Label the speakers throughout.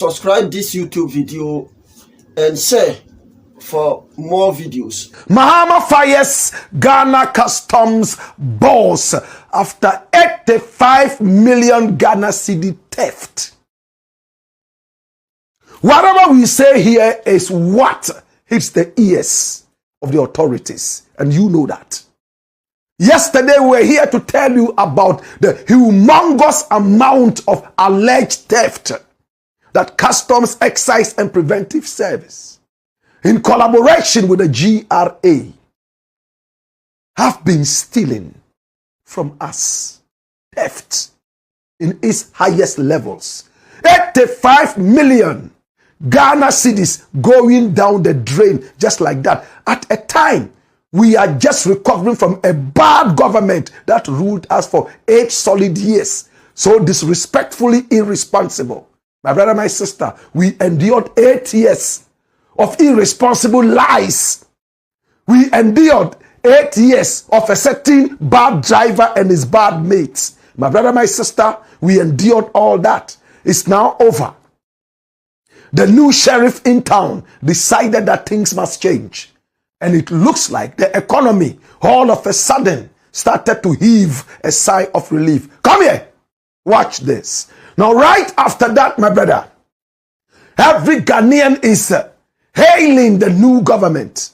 Speaker 1: Subscribe this YouTube video and share for more videos.
Speaker 2: Mahama'S fires Ghana customs boss after 85 million Ghana cedi theft. Whatever we say here is what hits the ears of the authorities, and you know that. Yesterday we were here to tell you about the humongous amount of alleged theft that Customs, Excise and Preventive Service, in collaboration with the GRA, have been stealing from us. Theft in its highest levels. 85 million Ghana cedis going down the drain just like that. At a time, we are just recovering from a bad government that ruled us for 8 solid years. So disrespectfully irresponsible. My brother, my sister, we endured 8 years of irresponsible lies. We endured 8 years of a certain bad driver and his bad mates. My brother, my sister, we endured all that. It's now over. The new sheriff in town decided that things must change. And it looks like the economy all of a sudden started to heave a sigh of relief. Come here. Watch this. Now, right after that, my brother, every Ghanaian is hailing the new government.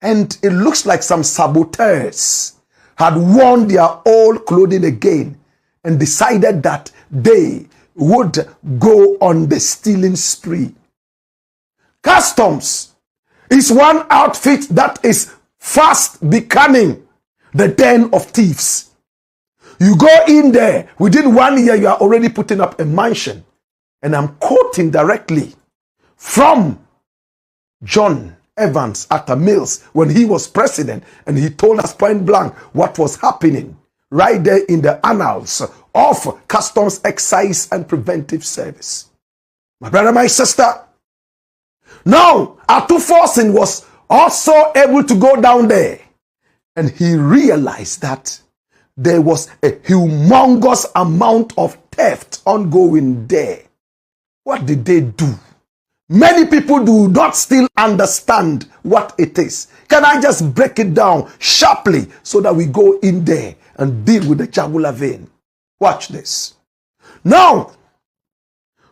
Speaker 2: And it looks like some saboteurs had worn their old clothing again and decided that they would go on the stealing spree. Customs is one outfit that is fast becoming the den of thieves. You go in there, within 1 year, you are already putting up a mansion. And I'm quoting directly from John Evans Atta Mills when he was president, and he told us point blank what was happening right there in the annals of Customs, Excise and Preventive Service. My brother, my sister, now Atu Forson was also able to go down there, and he realized that there was a humongous amount of theft ongoing there. What did they do? Many people do not still understand what it is. Can I just break it down sharply so that we go in there and deal with the jugular vein? Watch this. Now,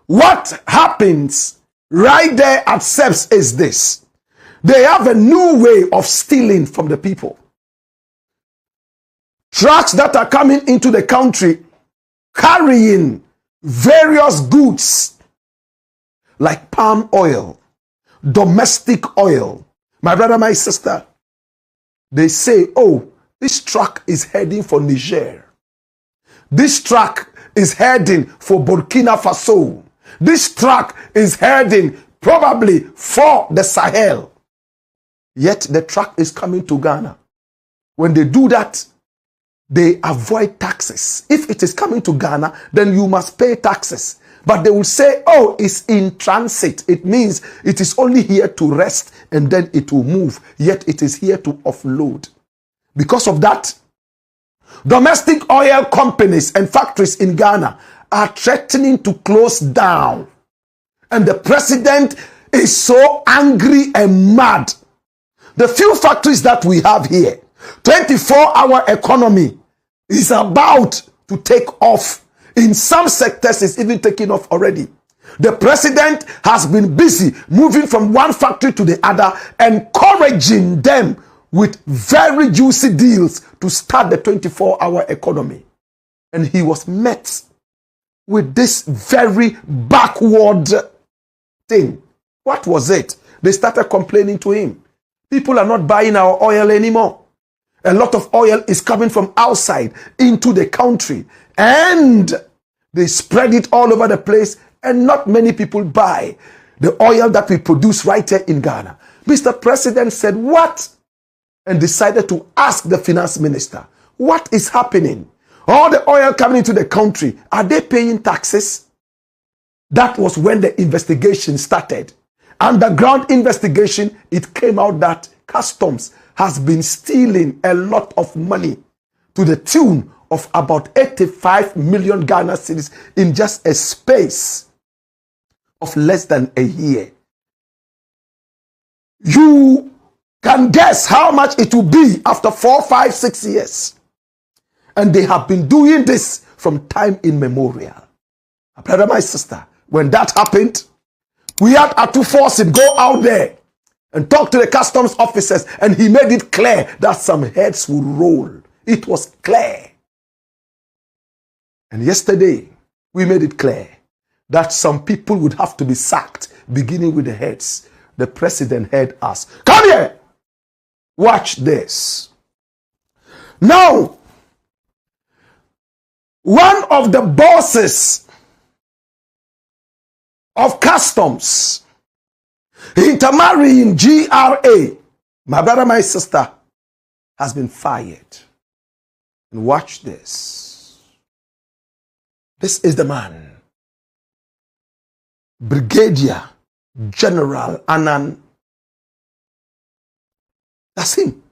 Speaker 2: what happens right there at SEPS is this. They have a new way of stealing from the people. Trucks that are coming into the country carrying various goods like palm oil, domestic oil. My brother, my sister, they say, oh, this truck is heading for Niger. This truck is heading for Burkina Faso. This truck is heading probably for the Sahel. Yet the truck is coming to Ghana. When they do that, they avoid taxes. If it is coming to Ghana, then you must pay taxes. But they will say, oh, it's in transit. It means it is only here to rest and then it will move. Yet it is here to offload. Because of that, domestic oil companies and factories in Ghana are threatening to close down. And the president is so angry and mad. The few factories that we have here, 24-hour economy is about to take off. In some sectors, it's even taking off already. The president has been busy moving from one factory to the other, encouraging them with very juicy deals to start the 24-hour economy. And he was met with this very backward thing. What was it? They started complaining to him. People are not buying our oil anymore. A lot of oil is coming from outside into the country, and they spread it all over the place, and not many people buy the oil that we produce right here in Ghana. Mr. President said, what? And decided to ask the finance minister, what is happening? All the oil coming into the country, are they paying taxes? That was when the investigation started. Underground investigation, it came out that Customs has been stealing a lot of money to the tune of about 85 million Ghana cedis in just a space of less than a year. You can guess how much it will be after 4, 5, 6 years. And they have been doing this from time immemorial. My brother, my sister, when that happened, we had to force him go out there and talk to the customs officers, and he made it clear that some heads would roll. It was clear. And yesterday, we made it clear that some people would have to be sacked, beginning with the heads. The president heard us. Come here! Watch this. Now, one of the bosses of customs intermarrying GRA, my brother, my sister, has been fired. And watch this. This is the man, Brigadier General Annan. That's him.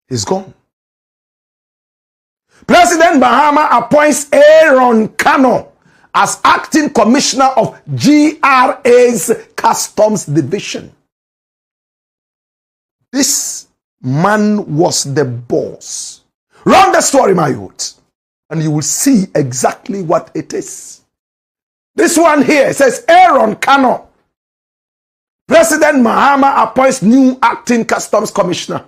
Speaker 2: He's gone. President Mahama appoints Aaron Kano as acting commissioner of GRA's Customs Division. This man was the boss. Run the story, my youth, and you will see exactly what it is. This one here says Aaron Kano. President Mahama appoints new acting customs commissioner.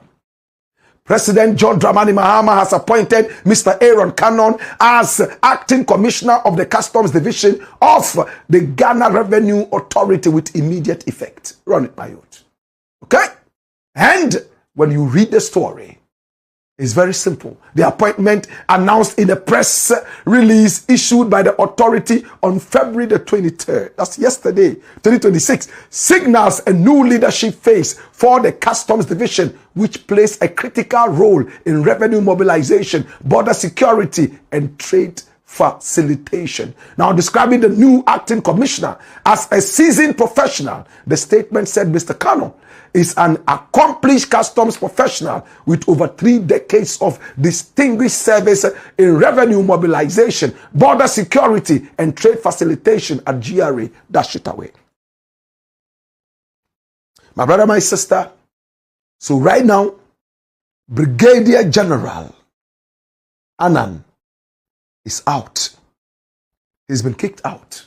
Speaker 2: President John Dramani Mahama has appointed Mr. Aaron Cannon as acting commissioner of the customs division of the Ghana Revenue Authority with immediate effect. Run it, my youth. Okay? And when you read the story, it's very simple. The appointment announced in a press release issued by the authority on February the 23rd, that's yesterday, 2026, signals a new leadership phase for the customs division, which plays a critical role in revenue mobilization, border security, and trade facilitation. Now, describing the new acting commissioner as a seasoned professional, the statement said Mr. Kano is an accomplished customs professional with over 3 decades of distinguished service in revenue mobilization, border security, and trade facilitation at GRA. Dash it away. My brother, my sister, so right now, Brigadier General Annan is out. He's been kicked out.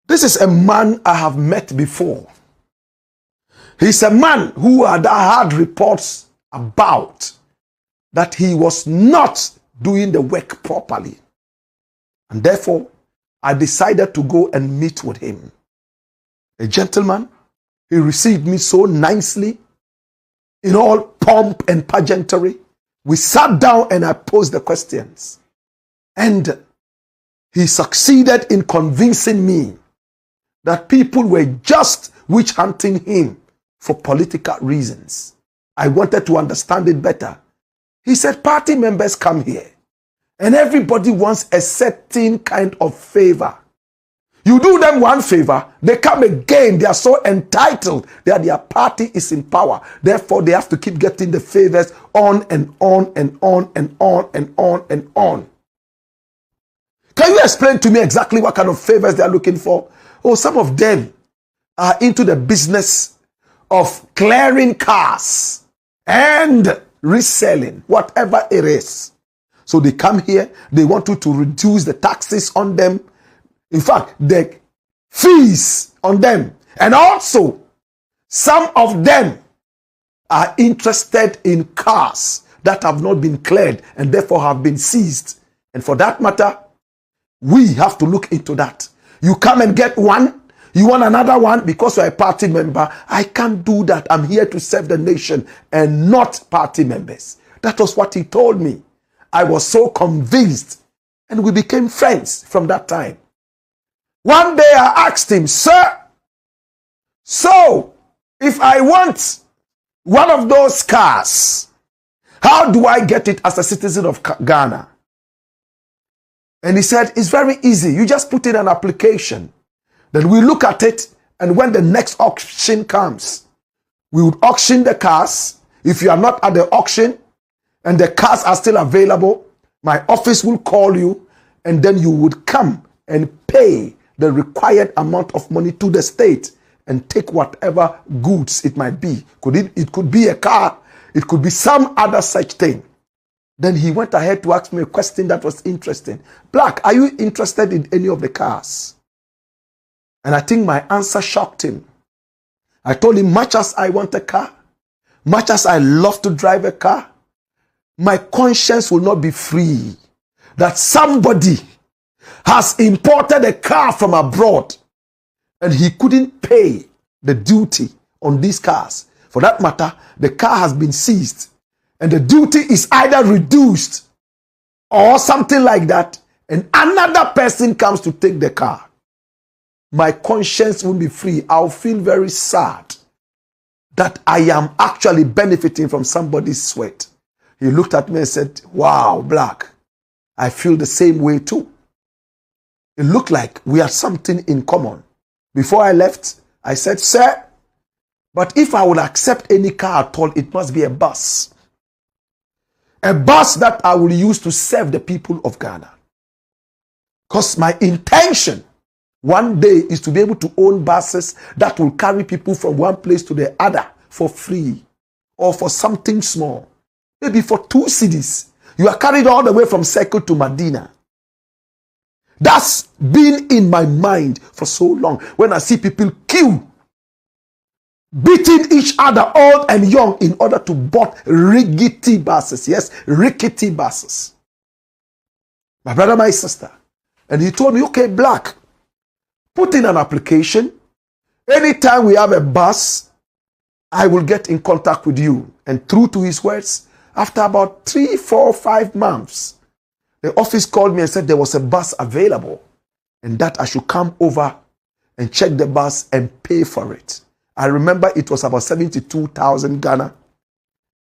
Speaker 2: This is a man I have met before. He's a man who had heard reports about that he was not doing the work properly. And therefore, I decided to go and meet with him. A gentleman, he received me so nicely, in all pomp and pageantry. We sat down and I posed the questions. And he succeeded in convincing me that people were just witch hunting him for political reasons. I wanted to understand it better. He said, party members come here and everybody wants a certain kind of favor. You do them one favor, they come again, they are so entitled that their party is in power. Therefore, they have to keep getting the favors on and on and on and on and on and on. Can you explain to me exactly what kind of favors they are looking for? Oh, some of them are into the business of clearing cars and reselling, whatever it is. So they come here, they want you to reduce the taxes on them. In fact, the fees on them. And also, some of them are interested in cars that have not been cleared and therefore have been seized. And for that matter, we have to look into that. You come and get one, you want another one because you're a party member. I can't do that. I'm here to serve the nation and not party members. That was what he told me. I was so convinced and we became friends from that time. One day I asked him, sir, so if I want one of those cars, how do I get it as a citizen of Ghana? And he said, it's very easy. You just put in an application. Then we look at it, and when the next auction comes, we would auction the cars. If you are not at the auction and the cars are still available, my office will call you, and then you would come and pay the required amount of money to the state and take whatever goods it might be. It could be a car, it could be some other such thing. Then he went ahead to ask me a question that was interesting. Black, are you interested in any of the cars? And I think my answer shocked him. I told him, much as I want a car, much as I love to drive a car, my conscience will not be free that somebody has imported a car from abroad and he couldn't pay the duty on these cars. For that matter, the car has been seized and the duty is either reduced or something like that, and another person comes to take the car. My conscience won't be free. I'll feel very sad that I am actually benefiting from somebody's sweat. He looked at me and said, wow, Black, I feel the same way too. It looked like we had something in common. Before I left, I said, sir, but if I would accept any car at all, it must be a bus. A bus that I will use to serve the people of Ghana. Because my intention one day is to be able to own buses that will carry people from one place to the other for free or for something small. Maybe for 2 cedis. You are carried all the way from Circle to Medina. That's been in my mind for so long. When I see people queue, beating each other, old and young, in order to board rickety buses. Yes, rickety buses. My brother, my sister. And he told me, okay, Black, put in an application. Anytime we have a bus, I will get in contact with you. And true to his words, after about 3, 4, 5 months, the office called me and said there was a bus available and that I should come over and check the bus and pay for it. I remember it was about 72,000 Ghana.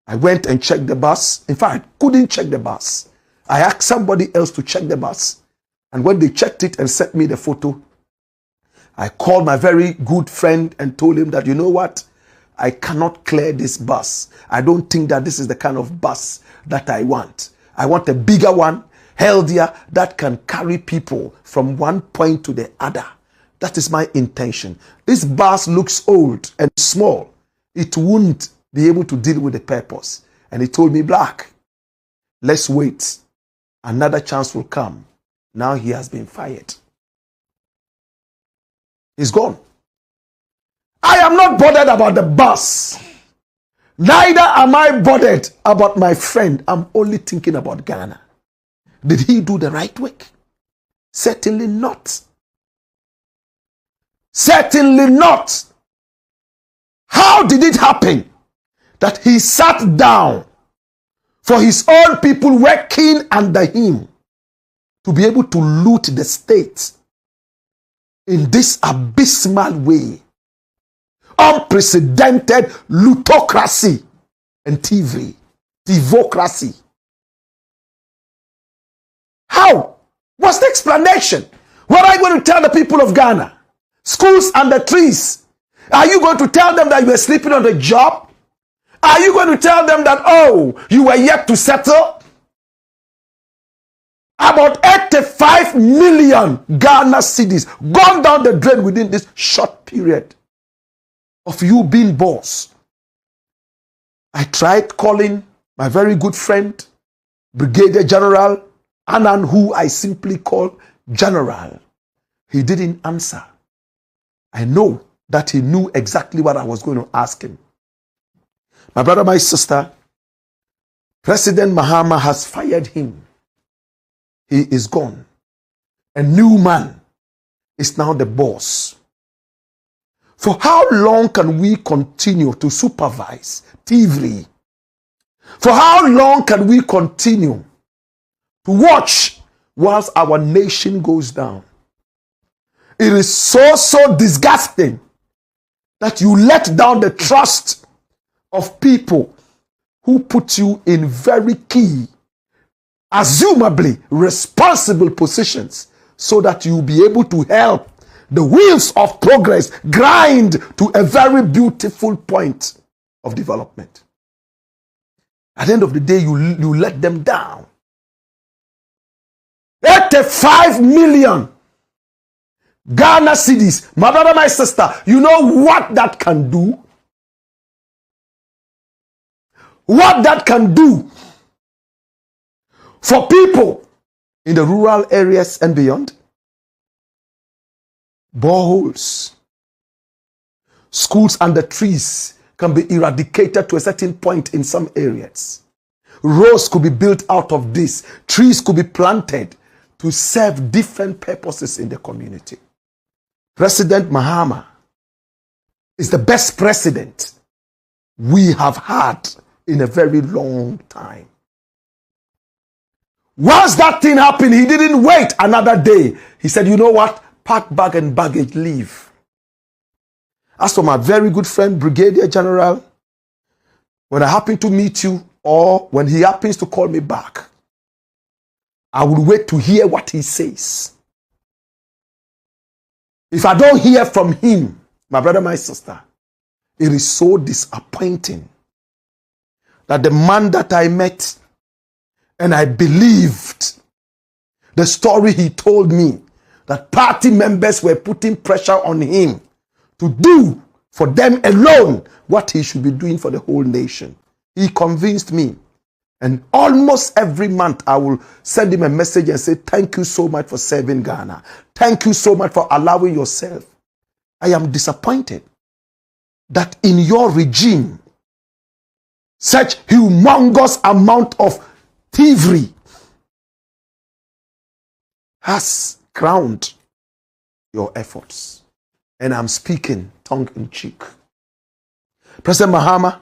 Speaker 2: I went and checked the bus. In fact, I couldn't check the bus. I asked somebody else to check the bus. And when they checked it and sent me the photo, I called my very good friend and told him that, you know what? I cannot clear this bus. I don't think that this is the kind of bus that I want. I want a bigger one, healthier, that can carry people from one point to the other. That is my intention. This bus looks old and small. It won't be able to deal with the purpose. And he told me, Black, let's wait. Another chance will come. Now he has been fired. He's gone. I am not bothered about the bus. Neither am I bothered about my friend. I'm only thinking about Ghana. Did he do the right work? Certainly not. Certainly not. How did it happen that he sat down for his own people working under him to be able to loot the state in this abysmal way? Unprecedented lootocracy and thieveocracy. How? What's the explanation? What are you going to tell the people of Ghana? Schools under trees. Are you going to tell them that you were sleeping on the job? Are you going to tell them that, oh, you were yet to settle? About 85 million Ghana cedis gone down the drain within this short period of you being boss. I tried calling my very good friend, Brigadier General Anan, who I simply call General. He didn't answer. I know that he knew exactly what I was going to ask him. My brother, my sister, President Mahama has fired him. He is gone. A new man is now the boss. For how long can we continue to supervise thievery? For how long can we continue to watch whilst our nation goes down? It is so disgusting that you let down the trust of people who put you in very key, assumably responsible positions, so that you'll be able to help the wheels of progress grind to a very beautiful point of development. At the end of the day, you let them down. 85 million Ghana cities. My brother, my sister, you know what that can do? What that can do for people in the rural areas and beyond? Boreholes. Schools under trees can be eradicated to a certain point in some areas. Roads could be built out of this. Trees could be planted to serve different purposes in the community. President Mahama is the best president we have had in a very long time. Once that thing happened, he didn't wait another day. He said, you know what? Pack bag and baggage, leave. As for my very good friend, Brigadier General, when I happen to meet you or when he happens to call me back, I will wait to hear what he says. If I don't hear from him, my brother, my sister, it is so disappointing that the man that I met and I believed the story he told me, that party members were putting pressure on him to do for them alone what he should be doing for the whole nation. He convinced me. And almost every month I will send him a message and say, thank you so much for serving Ghana. Thank you so much for allowing yourself. I am disappointed that in your regime, such humongous amount of thievery has crowned your efforts. And I'm speaking tongue in cheek. President Mahama,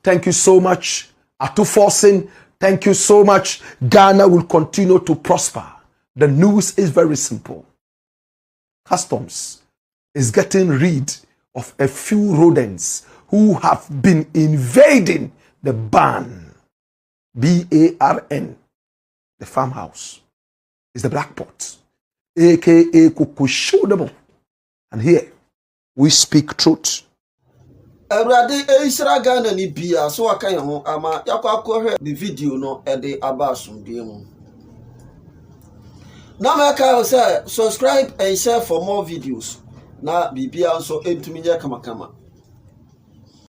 Speaker 2: thank you so much. Atuforsin, thank you so much. Ghana will continue to prosper. The news is very simple. Customs is getting rid of a few rodents who have been invading the barn. B-A-R-N. The farmhouse is the black pot, aka Kukushodable. And here we speak truth.
Speaker 1: Everybody, Israel Ghana ni bia so aka ye ho ama yakwa akọhwe the video no e de abasum biemu. Na make say subscribe and share for more videos. Na bibia nso entumi ye kama kama.